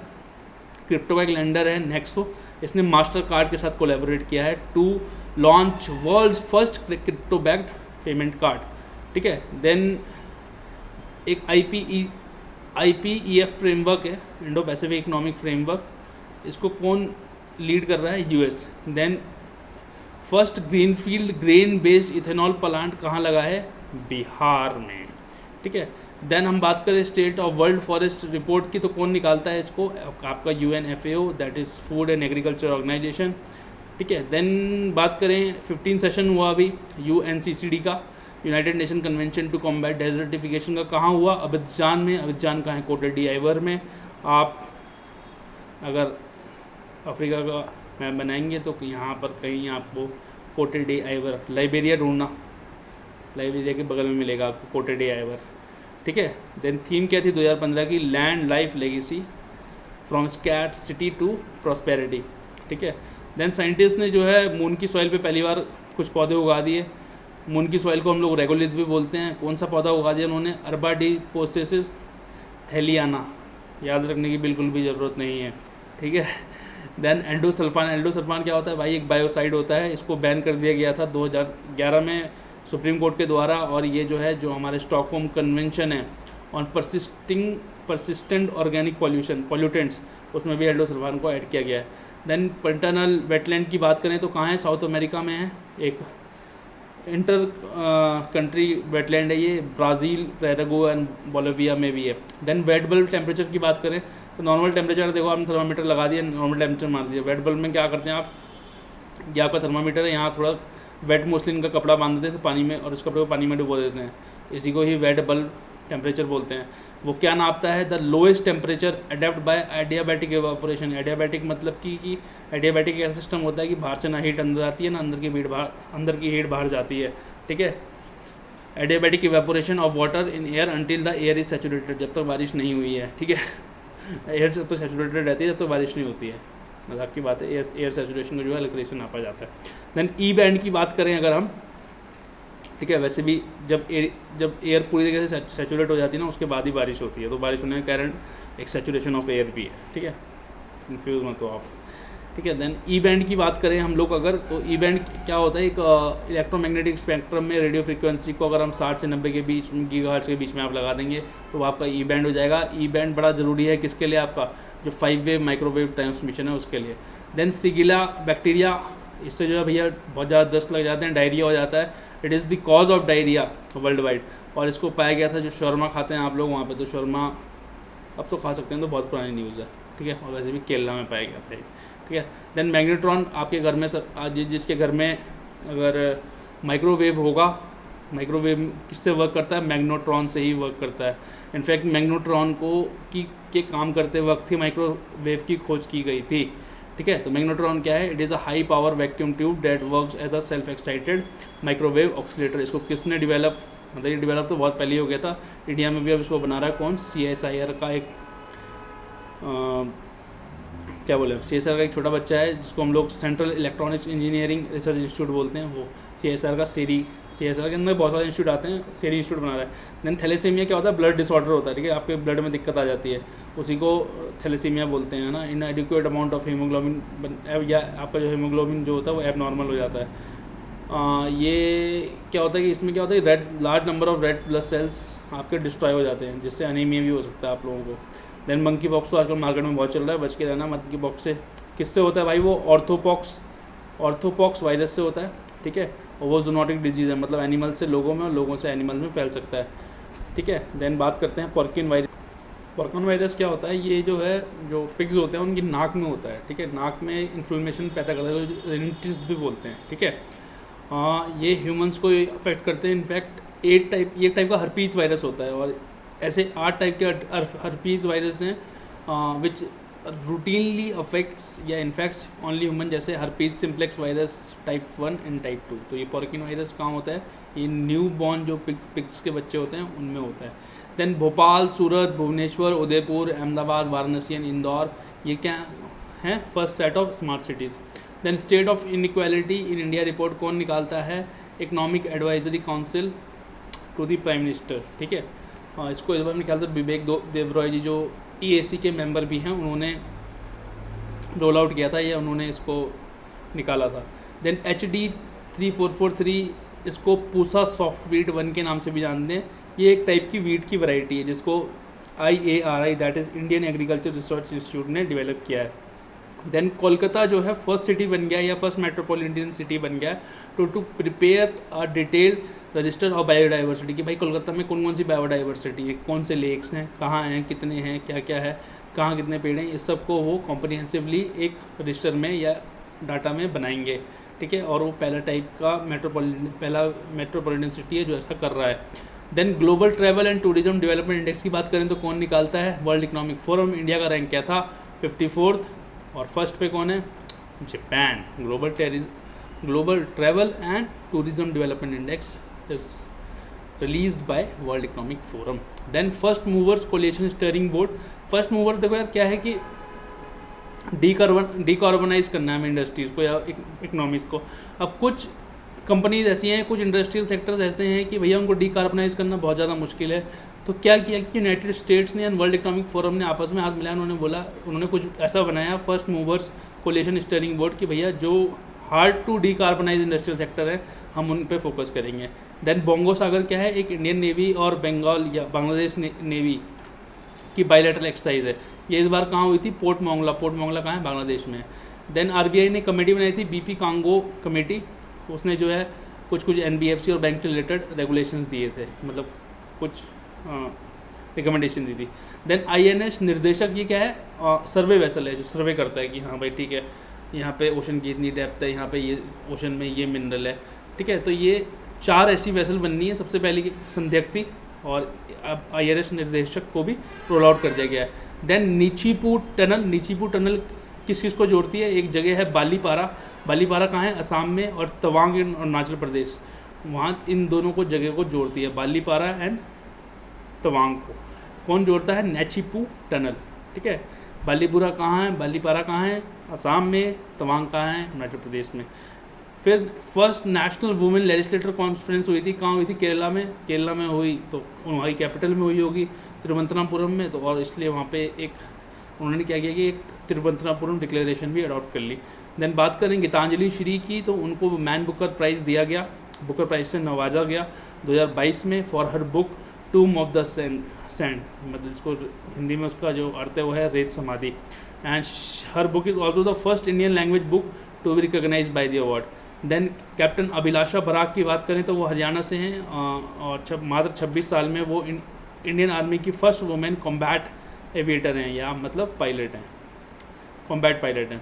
क्रिप्टो का एक लेंडर है नेक्सो, इसने मास्टर कार्ड के साथ कोलैबोरेट किया है to launch world's first crypto backed payment card, ठीक है। देन एक IPEF फ्रेमवर्क है, इंडो पैसिफिक इकोनॉमिक फ्रेमवर्क, इसको कौन लीड कर रहा है? US. Then first greenfield grain based ethanol plant कहाँ लगा है? बिहार में, ठीक है। देन हम बात करें state of world forest report की, तो कौन निकालता है इसको? आपका UNFAO, that is food and agriculture organisation, ठीक है। देन बात करें 15 सेशन हुआ अभी UNCCD का, United Nation convention to combat desertification का, कहाँ हुआ? अबिजान में। अबिजान कहाँ है? कोटे डी आइवर में। आप अगर अफ्रीका का मैप बनाएंगे तो यहाँ पर कहीं आपको कोटे डी आइवर, लाइबेरिया ढूंढना, लाइबेरिया के बगल में मिलेगा आपको कोटे डी आइवर, ठीक है। देन थीम क्या थी 2015 की? Land life legacy from scarcity to prosperity, ठीक है। देन साइंटिस्ट ने जो है मून की सॉइल पे पहली बार कुछ पौधे उगा दिए। मून की सॉइल को हम लोग रेगोलिथ भी बोलते हैं। कौन सा पौधा उगा दिया उन्होंने? अर्बाडिपोसिस थैलियाना, याद रखने की बिल्कुल भी ज़रूरत नहीं है, ठीक है। देन एंडोसल्फान, एंडोसल्फान क्या होता है भाई? एक बायोसाइड होता है, इसको बैन कर दिया गया था 2011 में सुप्रीम कोर्ट के द्वारा, और ये जो है जो हमारे स्टॉकहोम कन्वेंशन है ऑन परसिस्टेंट ऑर्गेनिक पॉल्यूटेंट्स, उसमें भी एंडोसल्फान को ऐड किया गया है। देन इंटरनल वेटलैंड की बात करें तो कहाँ है? साउथ अमेरिका में है, एक इंटर कंट्री वेटलैंड है ये, ब्राज़ील, पैरागो एंड बोलिविया में भी है। देन वेट बल्ब टेम्परेचर की बात करें तो नॉर्मल टेम्परेचर, देखो आपने थर्मामीटर लगा दिया, नॉर्मल टेम्परेचर मार दिया। वेट बल्ब में क्या करते हैं आप? ये आपका थर्मामीटर है, यहाँ थोड़ा वेट मोस्टलिन का कपड़ा बांध देते हैं पानी में, और उस कपड़े को पानी में डुबो देते हैं, इसी को ही वेट बल्ब टेम्परेचर बोलते हैं। वो क्या नापता है? The lowest temperature adept by adiabatic evaporation. Adiabatic मतलब कि एडियाबैटिक ऐसा सिस्टम होता है कि बाहर से ना हीट अंदर आती है ना अंदर की हीट बाहर जाती है, ठीक है। Adiabatic evaporation of water in air until the air is saturated, जब तक बारिश नहीं हुई है, ठीक है। एयर जब तक सैचुरेटेड रहती है जब तक बारिश नहीं होती है, मजाक की बात है। एयर सैचुरेशन को जो है इलेक्ट्रिक से नापा जाता है। देन ई बैंड की बात करें अगर हम, ठीक है, वैसे भी जब एयर पूरी तरीके से सैचुरेट हो जाती है ना, उसके बाद ही बारिश होती है, तो बारिश होने के कारण एक सैचुरेशन ऑफ एयर भी है, ठीक है, कंफ्यूज मत हो आप, ठीक है। देन ई बैंड की बात करें हम लोग अगर, तो ई बैंड क्या होता है? एक इलेक्ट्रोमैग्नेटिक स्पेक्ट्रम में रेडियो फ्रीक्वेंसी को अगर हम 60 से 90 के बीच गीगाहर्ट्ज़ के बीच में आप लगा देंगे तो आपका ई बैंड हो जाएगा। ई बैंड बड़ा ज़रूरी है किसके लिए? आपका जो 5 वे माइक्रोवेव ट्रांसमिशन है उसके लिए। देन सिगिला बैक्टीरिया, इससे जो है भैया बहुत ज़्यादा दस्त लग जाते हैं, डायरिया हो जाता है। It is the cause of diarrhoea world wide, और इसको पाया गया था जो शर्मा खाते हैं आप लोग वहाँ पे, तो शर्मा अब तो खा सकते हैं, तो बहुत पुरानी न्यूज़ है, ठीक है। और वैसे भी केरला में पाया गया था, ठीक है। देन मैग्नेट्रॉन, आपके घर में आज जिसके घर में अगर माइक्रोवेव होगा, माइक्रोवेव किससे वर्क करता है? मैग्नेट्रॉन से ही वर्क करता है। इनफैक्ट मैग्नेट्रॉन के काम करते वक्त ही माइक्रोवेव की खोज की गई थी, ठीक है। तो मैग्नेट्रॉन क्या है? It is a high power vacuum tube that works as a self excited microwave oscillator. इसको किसने डेवलप, मतलब ये डेवलप तो बहुत पहले ही हो गया था, इंडिया में भी अब इसको बना रहा है कौन? CSIR का एक क्या बोले, CSIR का एक छोटा बच्चा है जिसको हम लोग central electronics engineering research institute बोलते हैं, वो CSIR का CSIR के अंदर बहुत सारे इंस्टीट्यूट आते हैं, सेरी इंस्टीट्यूट बना रहा है। देन थैलेसीमिया क्या होता है? ब्लड डिसऑर्डर होता है, ठीक है, आपके ब्लड में दिक्कत आ जाती है, उसी को थैलेसीमिया बोलते हैं ना। इन एडिक्वेट अमाउंट ऑफ हीमोग्लोबिन, या आपका जो हीमोग्लोबिन जो होता है वो एब नॉर्मल हो जाता है। ये क्या होता है कि इसमें क्या होता है? Large number of red blood cells आपके डिस्ट्रॉय हो जाते हैं, जिससे अनीमिया भी हो सकता है आप लोगों को। देन मंकी पॉक्स तो आजकल मार्केट में बहुत चल रहा है, बच के रहना मंकी पॉक्स से। किससे होता है भाई? वो ऑर्थोपॉक्स वायरस से होता है, ठीक है, और वो जूनोटिक डिजीज़ है, मतलब एनिमल से लोगों में और लोगों से एनिमल में फैल सकता है, ठीक है। देन बात करते हैं पर्किन वायरस। पर्किन वायरस क्या होता है? ये जो है जो पिग्स होते हैं उनकी नाक में होता है, ठीक है, नाक में इन्फ्लेमेशन पैदा करता है, जो रेनिटिस भी बोलते हैं, ठीक है। ये ह्यूमंस को अफेक्ट करते हैं। इनफैक्ट एक टाइप का हर्पीज वायरस होता है, और ऐसे 8 टाइप के हर्पीज वायरस हैं विच रूटीनली अफेक्ट्स या इन्फेक्ट्स ओनली ह्यूमन, जैसे herpes simplex virus type 1 and type 2। तो ये पर्किन वायरस कहाँ होता है? ये न्यू बॉर्न जो पिग्स के बच्चे होते हैं उनमें होता है। देन भोपाल, सूरत, भुवनेश्वर, उदयपुर, अहमदाबाद, वाराणसी एंड इंदौर, ये क्या हैं? First set of smart cities. Then state of inequality in India report कौन निकालता है? Economic advisory council to the prime minister, ठीक है। हाँ, इसको इस बार मेरे ख्याल से विवेक देबरॉय जी जो EAC के मेंबर भी हैं उन्होंने रोल आउट किया था, या उन्होंने इसको निकाला था। देन HD 3443, इसको पूसा सॉफ्ट वीट 1 के नाम से भी जानते हैं। ये एक टाइप की वीट की वैरायटी है जिसको IARI that is Indian agriculture research institute ने डेवलप किया है। देन कोलकाता जो है फर्स्ट सिटी बन गया या फर्स्ट मेट्रोपॉलिटन सिटी बन गया to prepare a detailed register of biodiversity, कि भाई कोलकाता में कौन कौन सी बायोडाइवर्सिटी है, कौन से लेक्स हैं, कहाँ हैं, कितने हैं, क्या क्या है, कहाँ कितने पेड़ हैं, इस सब को वो कॉम्प्रिहेंसिवली एक रजिस्टर में या डाटा में बनाएंगे, ठीक है। और वो पहला मेट्रोपॉलिटन सिटी है जो ऐसा कर रहा है। Then global travel and tourism development index की बात करें तो कौन निकालता है? World economic forum. इंडिया का रैंक क्या था? 54th, और फर्स्ट पे कौन है? Japan. Global travel and tourism development index is released by world economic forum. Then first movers coalition steering board. First movers देखो यार क्या है कि डीकार्बनाइज करना है हमें इंडस्ट्रीज़ को या इकोनॉमीज़ को। अब कुछ कंपनीज ऐसी हैं, कुछ इंडस्ट्रियल सेक्टर्स ऐसे हैं कि भैया उनको डीकार्बनाइज करना बहुत ज़्यादा मुश्किल है। तो क्या किया कि यूनाइटेड स्टेट्स ने एंड वर्ल्ड इकोनॉमिक फोरम ने आपस में हाथ मिलाया, उन्होंने कुछ ऐसा बनाया first movers coalition steering board कि भैया जो hard to decarbonise industrial sector है हम उन पे फोकस करेंगे। देन बोंगो सागर क्या है? एक इंडियन नेवी और बंगाल या बांग्लादेश नेवी की बायलैटरल एक्सरसाइज है। ये इस बार कहाँ हुई थी? पोर्ट मोंगला कहाँ है? बांग्लादेश में। देन RBI ने कमेटी बनाई थी BP कांगो कमेटी, उसने जो है कुछ NBFC और बैंक से रिलेटेड रेगुलेशंस दिए थे, मतलब कुछ रिकमेंडेशन दी थी। देन INS निर्देशक ये क्या है? सर्वे वेसल है जो सर्वे करता है कि हाँ भाई ठीक है यहाँ पे ओशन की इतनी डेप्थ है, यहाँ पे ये ओशन में ये मिनरल है, ठीक है। तो ये 4 ऐसी वेसल बननी है। सबसे पहली संध्यक थी और अब INS निर्देशक को भी रोल आउट कर दिया गया है। देन नीचीपू टनल किस को जोड़ती है? एक जगह है बालीपारा कहाँ है? असम में, और तवांग इन अरुणाचल प्रदेश, वहाँ इन दोनों को जगह को जोड़ती है, बालीपारा एंड तवांग को। कौन जोड़ता है? नीचीपू टनल, ठीक है। बालीपारा कहाँ है? असम में। तवांग कहाँ है? अरुणाचल प्रदेश में। फिर first national women legislator conference हुई थी, कहाँ हुई थी? केरला में हुई, तो वहाँ कैपिटल में हुई होगी तिरुवनंतपुरम में, तो और इसलिए वहाँ पे एक उन्होंने क्या किया कि एक तिरुवनंतपुरम डिक्लेरेशन भी अडॉप्ट कर ली। देन बात करें गीतांजलि श्री की, तो उनको मैन बुकर प्राइज़ दिया गया, बुकर प्राइज़ से नवाजा गया 2022 में for her book टूम of the sand, मतलब इसको हिंदी में उसका जो अर्थ है वो है Ret Samadhi. And her book is also the first Indian language book to be recognised by the award. Then captain Abhilasha Barak की बात करें तो वो हरियाणा से हैं और मात्र 26 साल में वो इंडियन आर्मी की फर्स्ट वुमेन कॉम्बैट एविएटर हैं, या मतलब पायलट हैं, कॉम्बैट पायलट हैं।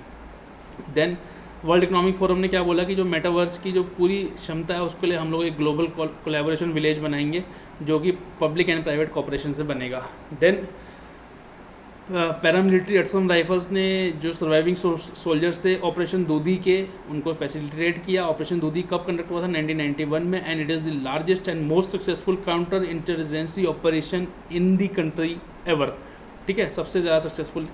देन वर्ल्ड इकोनॉमिक फोरम ने क्या बोला कि जो मेटावर्स की जो पूरी क्षमता है उसके लिए हम लोग एक ग्लोबल कोलैबोरेशन विलेज बनाएंगे जो कि पब्लिक एंड प्राइवेट कॉपरेशन से बनेगा। देन पैरामिलिट्री असम राइफल्स ने जो सर्वाइविंग सोल्जर्स थे ऑपरेशन दूधी के, उनको फैसिलिटेट किया। ऑपरेशन दूधी कब कंडक्ट हुआ था? 1991 में, and it is the largest and most successful counter insurgency operation in the country ever, ठीक है। सबसे ज़्यादा सक्सेसफुल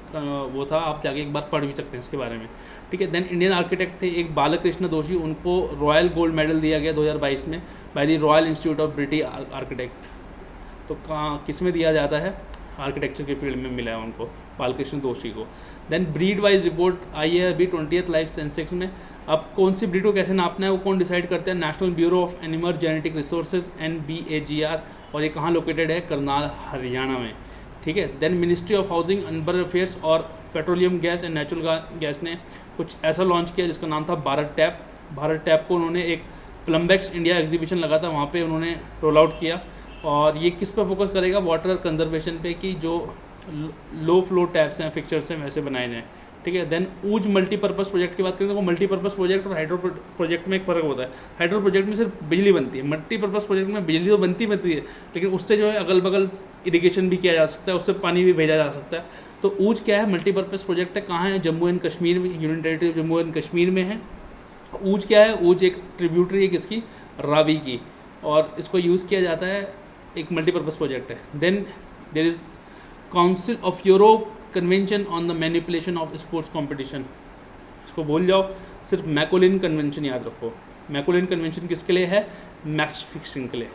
वो था, आप जाके एक बार पढ़ भी सकते हैं इसके बारे में, ठीक है। देन इंडियन आर्किटेक्ट थे एक बालकृष्ण दोषी, उनको रॉयल गोल्ड मेडल दिया गया 2022 में by the royal institute of British architect. तो कहाँ किस में दिया जाता है? आर्किटेक्चर के फील्ड में मिला है उनको, बालकृष्ण दोषी को। देन ब्रीड वाइज रिपोर्ट आई है अभी 20th लाइफ सेंसेक्स में। अब कौन सी ब्रीड को कैसे नापना है वो कौन डिसाइड करते हैं? National bureau of animal genetic resources NBAGR, और ये कहाँ लोकेटेड है? करनाल हरियाणा में, ठीक है। Then ministry of housing urban affairs और petroleum gas and natural gas ने कुछ ऐसा लॉन्च किया जिसका नाम था भारत टैप को उन्होंने एक प्लम्बेक्स इंडिया एग्जीबिशन लगा था वहाँ पे उन्होंने रोल आउट किया। और ये किस पर फोकस करेगा? वाटर कंजर्वेशन पे, कि जो लो फ्लो टैप्स हैं फिक्चर्स हैं वैसे बनाए जाएँ, ठीक है। देन ऊज मल्टीपर्पज़ प्रोजेक्ट की बात करें तो मल्टीपर्पज़ प्रोजेक्ट और हाइड्रो प्रोजेक्ट में एक फ़र्क होता है। हाइड्रो प्रोजेक्ट में सिर्फ बिजली बनती है, मल्टीपर्पज़ प्रोजेक्ट में बिजली तो बनती है, लेकिन उससे जो है अगल बगल इरिगेशन भी किया जा सकता है, उससे पानी भी भेजा जा सकता है। तो ऊज क्या है? मल्टीपर्पज़ प्रोजेक्ट है। कहाँ है? जम्मू एंड कश्मीर में, union territory Jammu and Kashmir में है। ऊज क्या है? ऊज एक ट्रिब्यूटरी है किसकी? रावी की, और इसको यूज़ किया जाता है, एक मल्टीपर्पज़ प्रोजेक्ट है। Then there is council of Europe convention on the manipulation of sports competition, इसको भूल जाओ, सिर्फ मैकोलिन कन्वेंशन याद रखो। मैकोलिन कन्वेंशन किसके लिए है? मैच फिक्सिंग के लिए,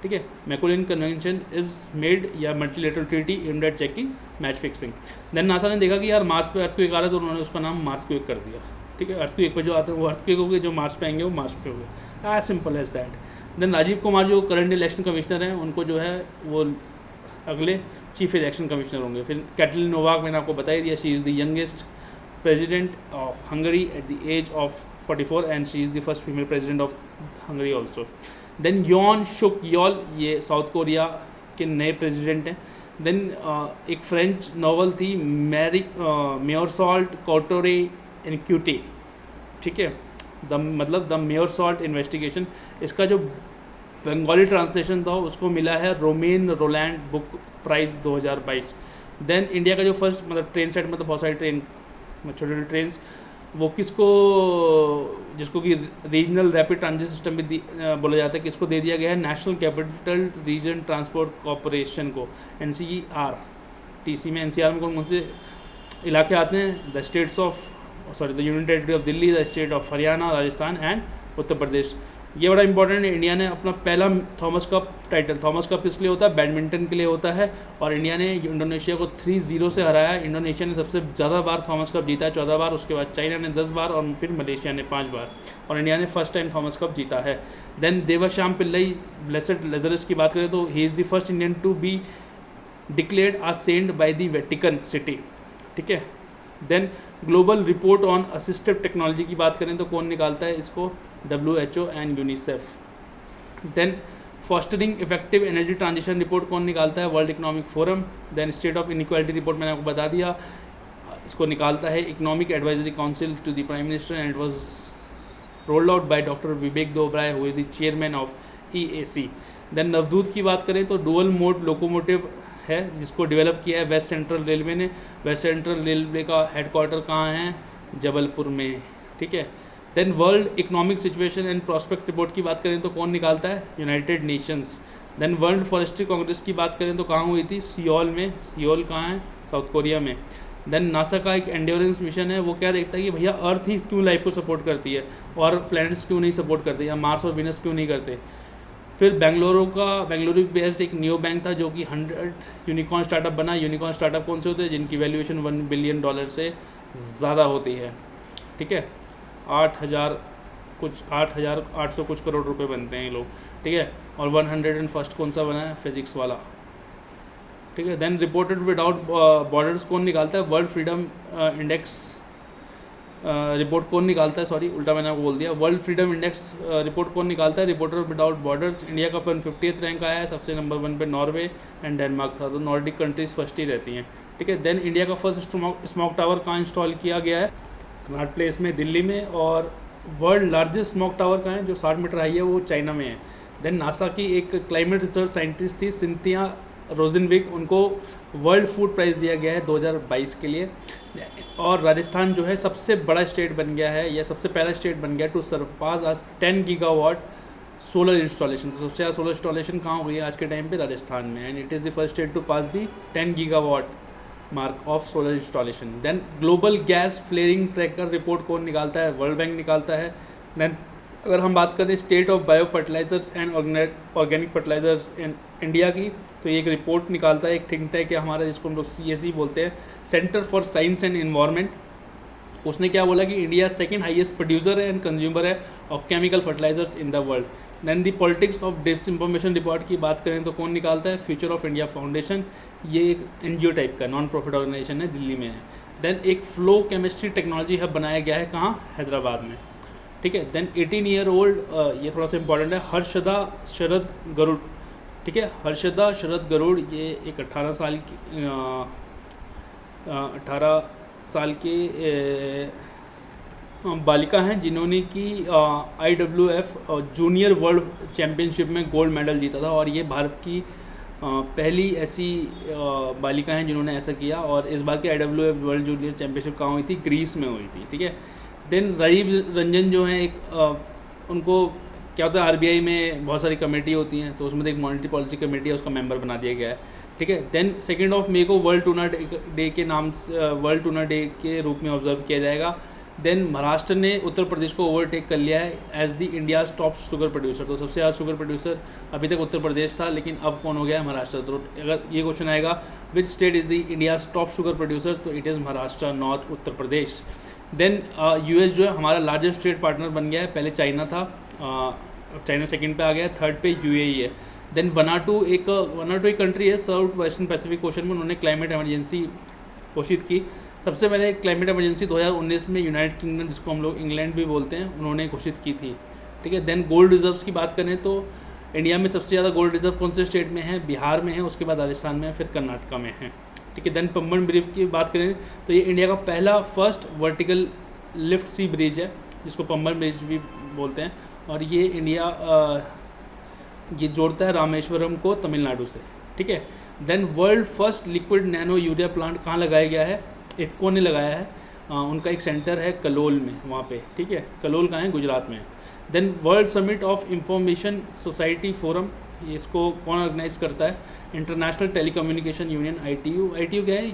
ठीक है। मैकोलिन कन्वेंशन इज मेड या multilateral treaty aimed at checking match fixing. Then NASA ने देखा कि यार मार्स पे अर्थक्वेक आ रहा है, तो उन्होंने उसका नाम मार्सक्वेक कर दिया, ठीक है। अर्थक्वेक पे जो आते हैं वो अर्थक्वेक हो गए, जो मार्स पे आएंगे वो मार्स पे हो गए, as simple as that. Then Rajiv Kumar जो करंट इलेक्शन कमिश्नर हैं, उनको जो है वो अगले चीफ इलेक्शन कमिश्नर होंगे। फिर कैटलिन नोवाक मैंने आपको बता ही दिया, she is the youngest president of Hungary at the age of 44 and she is the first female president of Hungary also. Then Yoon Suk Yeol, ये साउथ कोरिया के नए प्रेसिडेंट हैं। देन एक फ्रेंच नावल थी मेयोरसाल्ट कॉटोरे इनक्यूटे, ठीक है, the मेयोरसाल्ट investigation. इसका जो बंगाली ट्रांसलेशन था उसको मिला है Romain Rolland book prize 2022। Then India का जो फर्स्ट ट्रेन सेट, बहुत सारी ट्रेन, छोटे छोटे ट्रेन, वो किसको, जिसको कि रीजनल रैपिड ट्रांजिट सिस्टम भी बोला जाता है, किसको दे दिया गया है? National capital region transport corporation को, NCERTC में। NCR में कौन कौन से इलाके आते हैं? The union territory of Delhi, the state of Haryana, Rajasthan and Uttar Pradesh. ये बड़ा इंपॉर्टेंट है, इंडिया ने अपना पहला Thomas Cup title, Thomas Cup किस लिए होता है? बैडमिंटन के लिए होता है, और इंडिया ने इंडोनेशिया को 3-0 से हराया। इंडोनेशिया ने सबसे ज़्यादा बार थॉमस कप जीता है, 14 बार, उसके बाद चाइना ने 10 बार और फिर मलेशिया ने 5 बार, और इंडिया ने फर्स्ट टाइम थॉमस कप जीता है। Then Devasahayam Pillai blessed Lazarus की बात करें तो he is the first Indian to be declared as saint by the Vatican City, ठीक है। Then global report on assistive technology की बात करें तो कौन निकालता है इसको? WHO and UNICEF. Then fostering effective energy transition report कौन निकालता है? World economic forum. Then state of inequality report मैंने आपको बता दिया, इसको निकालता है economic advisory council to the prime minister and was rolled out by doctor Vivek Debroy who is the chairman of EAC। Then नवदूत की बात करें तो डुअल मोड लोकोमोटिव है, जिसको डेवलप किया है वेस्ट सेंट्रल रेलवे ने। वेस्ट सेंट्रल रेलवे का हेडक्वार्टर कहाँ है? जबलपुर में, ठीक है। Then world economic situation and prospect report की बात करें तो कौन निकालता है? United Nations. Then world forestry congress की बात करें तो कहाँ हुई थी? सियोल में। सियोल कहाँ है? साउथ कोरिया में। देन नासा का एक एंड्योरेंस मिशन है, वो क्या देखता है कि भैया अर्थ ही क्यों लाइफ को सपोर्ट करती है और प्लैनेट्स क्यों नहीं सपोर्ट करते, या मार्स और वीनस क्यों नहीं करते। फिर बेंगलुरु बेस्ड एक न्यू बैंक था जो कि 100 यूनिकॉर्न स्टार्टअप बना। यूनिकॉर्न स्टार्टअप कौन से होते हैं? जिनकी वैल्यूएशन $1 बिलियन से ज़्यादा होती है, ठीक है। 8,800 कुछ करोड़ रुपए बनते हैं ये लोग, ठीक है। और 101st कौन सा बना है? फिजिक्स वाला, ठीक है। देन रिपोर्टेड विदाउट बॉर्डर्स कौन निकालता है? वर्ल्ड फ्रीडम इंडेक्स रिपोर्ट कौन निकालता है? सॉरी, उल्टा मैंने आपको बोल दिया। वर्ल्ड फ्रीडम इंडेक्स रिपोर्ट कौन निकालता है? Reporter without borders. इंडिया का 150th रैंक आया है, सबसे नंबर 1 पे नॉर्वे एंड डेनमार्क था, तो नॉर्डिक कंट्रीज फर्स्ट ही रहती हैं, ठीक है। देन इंडिया का फर्स्ट स्मोक टावर कहाँ इंस्टॉल किया गया है? कनॉट प्लेस में, दिल्ली में। और वर्ल्ड लार्जेस्ट स्मोक टावर कहाँ है? जो 60 मीटर हाई है, वो चाइना में है। देन नासा की एक क्लाइमेट रिसर्च साइंटिस्ट थी सिंथिया रोजनविक, उनको वर्ल्ड फूड प्राइज़ दिया गया है 2022 के लिए। और राजस्थान जो है सबसे बड़ा स्टेट बन गया है, या सबसे पहला स्टेट बन गया टू सरपास आज 10 गीगावाट सोलर इंस्टॉलेशन। तो सबसे ज़्यादा सोलर इंस्टॉलेशन कहाँ हो गई है आज के टाइम पे? राजस्थान में। And it is the first state to pass the 10 gigawatt mark of solar installation. Then global gas flaring tracker report कौन निकालता है? वर्ल्ड बैंक निकालता है। देन अगर हम बात करें state of bio fertilisers and organic fertilisers in India की, तो ये एक रिपोर्ट निकालता है एक थिंक टैंक है हमारा, जिसको हम लोग CSE बोलते हैं, centre for science and environment. उसने क्या बोला कि इंडिया सेकंड हाईएस्ट प्रोड्यूसर है एंड कंज्यूमर है of chemical fertilisers in the world. Then the politics of disinformation report की बात करें तो कौन निकालता है? Future of India foundation. ये एक NGO टाइप का नॉन प्रॉफिट ऑर्गेनाइजेशन है, दिल्ली में है। देन एक फ्लो केमिस्ट्री टेक्नोलॉजी हब बनाया गया है, कहाँ? हैदराबाद में, ठीक है। देन 18 ईयर ओल्ड, ये थोड़ा सा इंपॉर्टेंट है, हर्षदा शरद गरुड़, ठीक है। हर्षदा शरद गरुड़ ये एक 18 साल के बालिका हैं जिन्होंने कि IWF जूनियर वर्ल्ड चैम्पियनशिप में गोल्ड मेडल जीता था, और ये भारत की पहली ऐसी बालिका हैं जिन्होंने ऐसा किया। और इस बार की IWF वर्ल्ड जूनियर चैम्पियनशिप कहाँ हुई थी? ग्रीस में हुई थी, ठीक है। देन राजीव रंजन जो हैं एक उनको क्या होता है, RBI में बहुत सारी कमेटी होती हैं, तो उसमें एक मॉनेटरी पॉलिसी कमेटी है, उसका मेंबर बना दिया गया है, ठीक है। देन 2 मई को वर्ल्ड टूना डे के नाम से वर्ल्ड टूना डे के रूप में ऑब्जर्व किया जाएगा। देन महाराष्ट्र ने उत्तर प्रदेश को ओवरटेक कर लिया है as the India's top sugar producer. तो सबसे ज़्यादा शुगर प्रोड्यूसर अभी तक उत्तर प्रदेश था, लेकिन अब कौन हो गया है? महाराष्ट्र। तो अगर ये क्वेश्चन आएगा which state is the India's top sugar producer, तो it is Maharashtra, not Uttar Pradesh. Then US जो है हमारा लार्जेस्ट ट्रेड पार्टनर बन गया है। पहले चाइना था, चाइना सेकंड पे आ गया, थर्ड पे यूएई है। देन वनाटू एक कंट्री है साउथ वेस्टर्न पैसिफिक ओशन में, उन्होंने क्लाइमेट इमरजेंसी घोषित की। सबसे पहले क्लाइमेट इमरजेंसी 2019 में यूनाइटेड किंगडम, जिसको हम लोग इंग्लैंड भी बोलते हैं, उन्होंने घोषित की थी। ठीक है। देन गोल्ड रिजर्व्स की बात करें तो इंडिया में सबसे ज़्यादा गोल्ड रिजर्व कौन से स्टेट में है? बिहार में है, उसके बाद राजस्थान में है, फिर कर्नाटका में है। ठीक है। देन पंबन ब्रिज की बात करें तो ये इंडिया का पहला फर्स्ट वर्टिकल लिफ्ट सी ब्रिज है, जिसको पंबन ब्रिज भी बोलते हैं, और ये ये जोड़ता है रामेश्वरम को तमिलनाडु से। ठीक है। Then world first liquid nano urea plant कहाँ लगाया गया है? इफ़को ने लगाया है, उनका एक सेंटर है कलोल में, वहाँ पे। ठीक है। कलोल कहाँ है? गुजरात में। Then World Summit of Information Society forum, ये इसको कौन ऑर्गेनाइज करता है? International Telecommunication Union, ITU। ITU क्या है?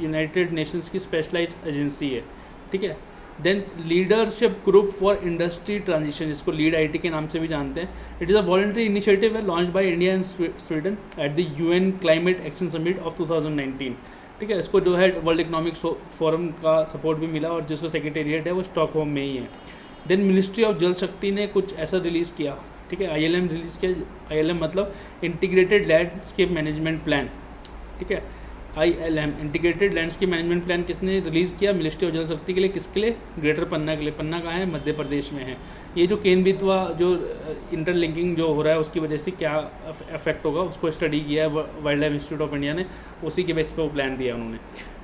यूनाइटेड नेशंस की स्पेशलाइज्ड एजेंसी है। ठीक है। Then leadership group for industry transition, इसको लीड IT के नाम से भी जानते हैं। It is a voluntary initiative है launch by India and Sweden at the UN climate action summit of 2019। ठीक है। इसको जो है वर्ल्ड इकोनॉमिक फोरम का सपोर्ट भी मिला, और जिसका सेक्रेटेरिएट है वो स्टॉकहोम में ही है। देन मिनिस्ट्री ऑफ जल शक्ति ने कुछ ऐसा रिलीज़ किया। ठीक है। ILM रिलीज़ किया। ILM मतलब इंटीग्रेटेड लैंडस्केप मैनेजमेंट प्लान। ठीक है। ILM integrated landscape management plan किसने रिलीज़ किया? मिनिस्ट्री ऑफ जल शक्ति के लिए। किसके लिए? ग्रेटर पन्ना के लिए। पन्ना कहाँ है? मध्य प्रदेश में है। ये जो केन बेतवा जो इंटरलिंकिंग जो हो रहा है उसकी वजह से क्या इफेक्ट होगा, उसको स्टडी किया है wild life institute of India ने, उसी के बेस पे वो प्लान दिया उन्होंने।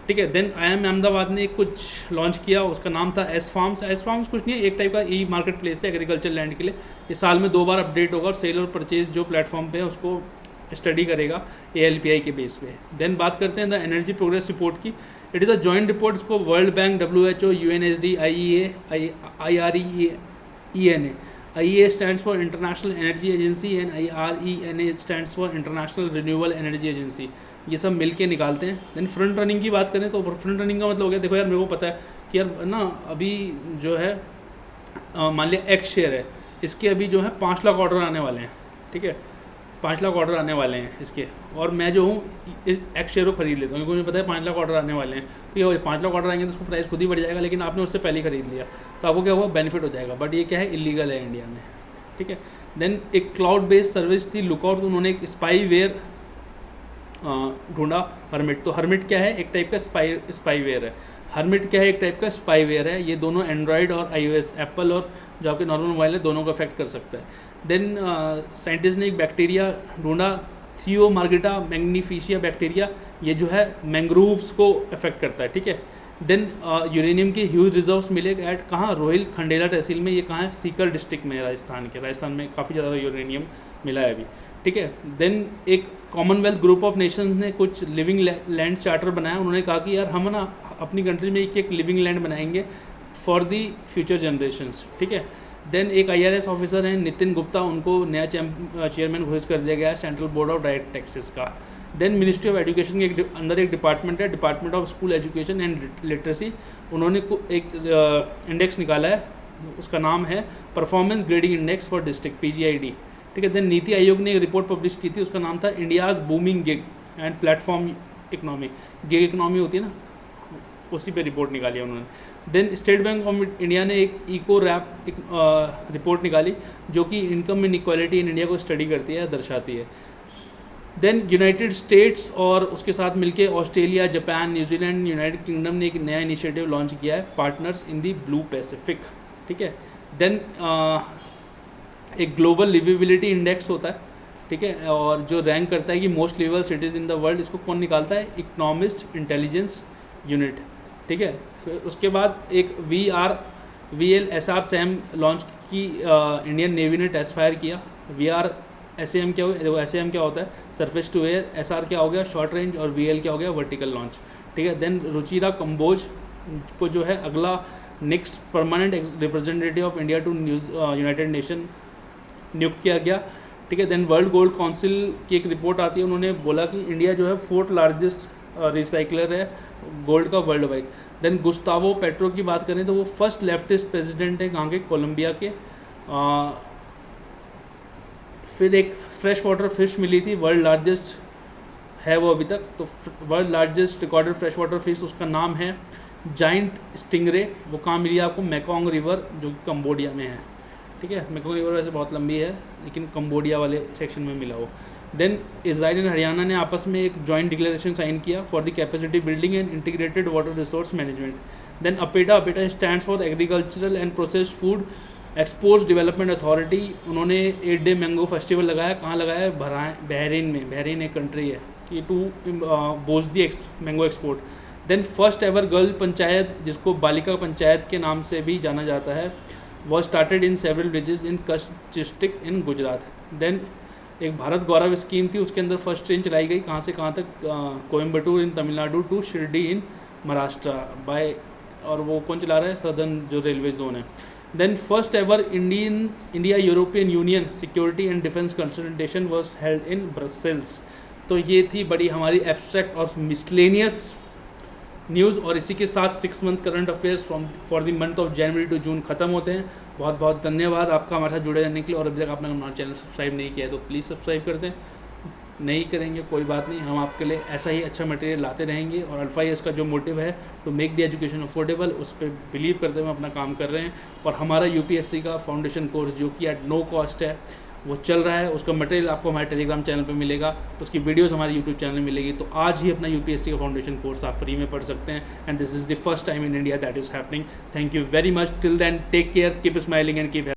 ठीक है। देन IIM अहमदाबाद ने कुछ लॉन्च किया, उसका नाम था एस फार्म्स। एस फार्म्स कुछ नहीं है, एक टाइप का ई मार्केट प्लेस है एग्रीकल्चर लैंड के लिए। ये साल में 2 बार अपडेट होगा, और सेल और परचेज जो प्लेटफॉर्म पे है उसको स्टडी करेगा ALPI के बेस पे। देन बात करते हैं द एनर्जी प्रोग्रेस रिपोर्ट की। It is a joint report, इसको World Bank, WHO, UNSD, IEA, IRENA। IEA stands for International Energy Agency and IRENA stands for International Renewable Energy Agency. ये सब मिलके निकालते हैं। देन फ्रंट रनिंग की बात करें तो फ्रंट रनिंग का मतलब हो गया, देखो यार मेरे को पता है कि यार ना अभी जो है मान लिया X शेयर है, इसके अभी जो है 5 लाख ऑर्डर आने वाले हैं। ठीक है। 5 लाख ऑर्डर आने वाले हैं इसके, और मैं जो हूँ X शेयर को खरीद लेता हूँ क्योंकि मुझे पता है 5 लाख ऑर्डर आने वाले हैं। तो ये 5 लाख ऑर्डर आएंगे तो उसको प्राइस खुद ही बढ़ जाएगा, लेकिन आपने उससे पहले ही खरीद लिया तो आपको क्या हुआ? बेनिफिट हो जाएगा। बट ये क्या है? इलीगल है इंडिया में। ठीक है। देन एक क्लाउड बेस्ड सर्विस थी लुकआउट, तो उन्होंने एक स्पाईवेयर ढूंढा, हर्मिट। तो हर्मिट क्या है? एक टाइप का स्पाईवेयर है। हर्मिट क्या है? एक टाइप का स्पाईवेयर है। ये दोनों एंड्रॉयड और iOS, एप्पल और जो आपके नॉर्मल मोबाइल है, दोनों को अफेक्ट कर सकता है। देन साइंटिस्ट ने एक बैक्टीरिया ढूंढा, थियोमार्गिटा मैग्निफिशिया बैक्टीरिया। ये जो है मैंग्रोव्स को अफेक्ट करता है। ठीक है। देन यूरेनियम के ह्यूज रिजर्व्स मिले एट कहाँ? रोहिल खंडेला तहसील में। ये कहाँ है? सीकर डिस्ट्रिक्ट में, राजस्थान में काफ़ी ज़्यादा यूरेनियम मिला है अभी। ठीक है। देन एक कॉमनवेल्थ ग्रुप ऑफ नेशंस ने कुछ लिविंग लैंड चार्टर बनाया। उन्होंने कहा कि यार हम ना अपनी कंट्री में एक लिविंग लैंड बनाएंगे फॉर दी फ्यूचर जनरेशंस। ठीक है। देन एक IRS ऑफिसर हैं नितिन गुप्ता, उनको नया चेयरमैन घोषित कर दिया गया है central board of direct taxes का। देन मिनिस्ट्री ऑफ एजुकेशन के अंदर एक डिपार्टमेंट है, department of school education and literacy. उन्होंने एक इंडेक्स निकाला है, उसका नाम है performance grading index for district, PGID। ठीक है। देन नीति आयोग ने एक रिपोर्ट पब्लिश की थी, उसका नाम था India's booming gig and platform economy. Gig economy होती है ना, उसी पे रिपोर्ट निकाली है उन्होंने। Then State Bank of India ने एक इको रैप रिपोर्ट निकाली, जो कि इनकम इनइक्वालिटी इन इंडिया को स्टडी करती है, दर्शाती है। देन यूनाइटेड स्टेट्स और उसके साथ मिलके Australia, Japan, New Zealand, United kingdom ने एक नया इनिशिएटिव लॉन्च किया है, partners in the blue Pacific. ठीक है। देन एक ग्लोबल लिविबिलिटी इंडेक्स होता है। ठीक है। और जो रैंक करता है कि most liveable cities in the world, इसको कौन निकालता है? Economist Intelligence Unit. ठीक है। फिर उसके बाद एक VLSR SAM लॉन्च की इंडियन नेवी ने टेस्ट फायर किया। VRSAM क्या हुआ? देखो SAM क्या होता है? Surface to air. SR क्या हो गया? Short range. और VL क्या हो गया? Vertical launch. ठीक है। देन रुचिरा कंबोज को जो है अगला next permanent representative of India to United Nation नियुक्त किया गया। ठीक है। देन वर्ल्ड गोल्ड काउंसिल की एक रिपोर्ट आती है, उन्होंने बोला कि इंडिया जो है 4th लार्जेस्ट रिसाइकलर है गोल्ड का world wide. Then Gustavo Petro की बात करें तो वो फर्स्ट लेफ्टिस्ट प्रेसिडेंट है कहाँ के, कोलंबिया के। फिर एक फ्रेश वाटर फिश मिली थी, वर्ल्ड लार्जेस्ट है वो अभी तक, तो world largest recorded fresh water fish उसका नाम है जाइंट स्टिंगरे। वो कहाँ मिली है आपको, मेकोंग रिवर जो कि कंबोडिया में है, ठीक है। मेकोंग रिवर वैसे बहुत लंबी है लेकिन कंबोडिया वाले सेक्शन में मिला वो। देन इजराइल एंड हरियाणा ने आपस में एक जॉइंट डिक्लेरेशन साइन किया for the capacity building and integrated water resource management. Then APEDA stands for agricultural and processed food exports development authority. उन्होंने 8 डे मैंगो फेस्टिवल लगाया, कहाँ लगाया है, बहरीन में। बहरीन एक कंट्री है कि to boost the mango export. Then first ever girl panchayat, जिसको बालिका पंचायत के नाम से भी जाना जाता है, was started in several villages in Kutch district in Gujarat. Then एक भारत गौरव स्कीम थी, उसके अंदर फर्स्ट ट्रेन चलाई गई, कहाँ से कहाँ तक, कोयम्बटूर इन Tamil Nadu to Shirdi in Maharashtra bye, और वो कौन चला रहा है, सदर्न जो रेलवे जोन है। Then first ever India European union security and defence consultation was held in Brussels. तो ये थी बड़ी हमारी एब्स्ट्रैक्ट और मिसलेनियस न्यूज़, और इसी के साथ 6 month current affairs for the month of January to June खत्म होते हैं। बहुत बहुत धन्यवाद आपका हमारे साथ जुड़े रहने के लिए, और अभी तक आपने हमारा चैनल सब्सक्राइब नहीं किया है तो प्लीज़ सब्सक्राइब कर दें। नहीं करेंगे कोई बात नहीं, हम आपके लिए ऐसा ही अच्छा मटेरियल लाते रहेंगे। और अल्फा IAS का जो मोटिव है to make the education affordable, उस पर बिलीव करते हुए अपना काम कर रहे हैं। और हमारा UPSC का फाउंडेशन कोर्स जो कि एट नो कॉस्ट है वो चल रहा है, उसका मटेरियल आपको हमारे टेलीग्राम चैनल पे मिलेगा, तो उसकी वीडियोस हमारे यूट्यूब चैनल में मिलेगी। तो आज ही अपना UPSC का फाउंडेशन कोर्स आप फ्री में पढ़ सकते हैं, and this is the first time in India that is happening. Thank you very much, till then take care, keep smiling and keep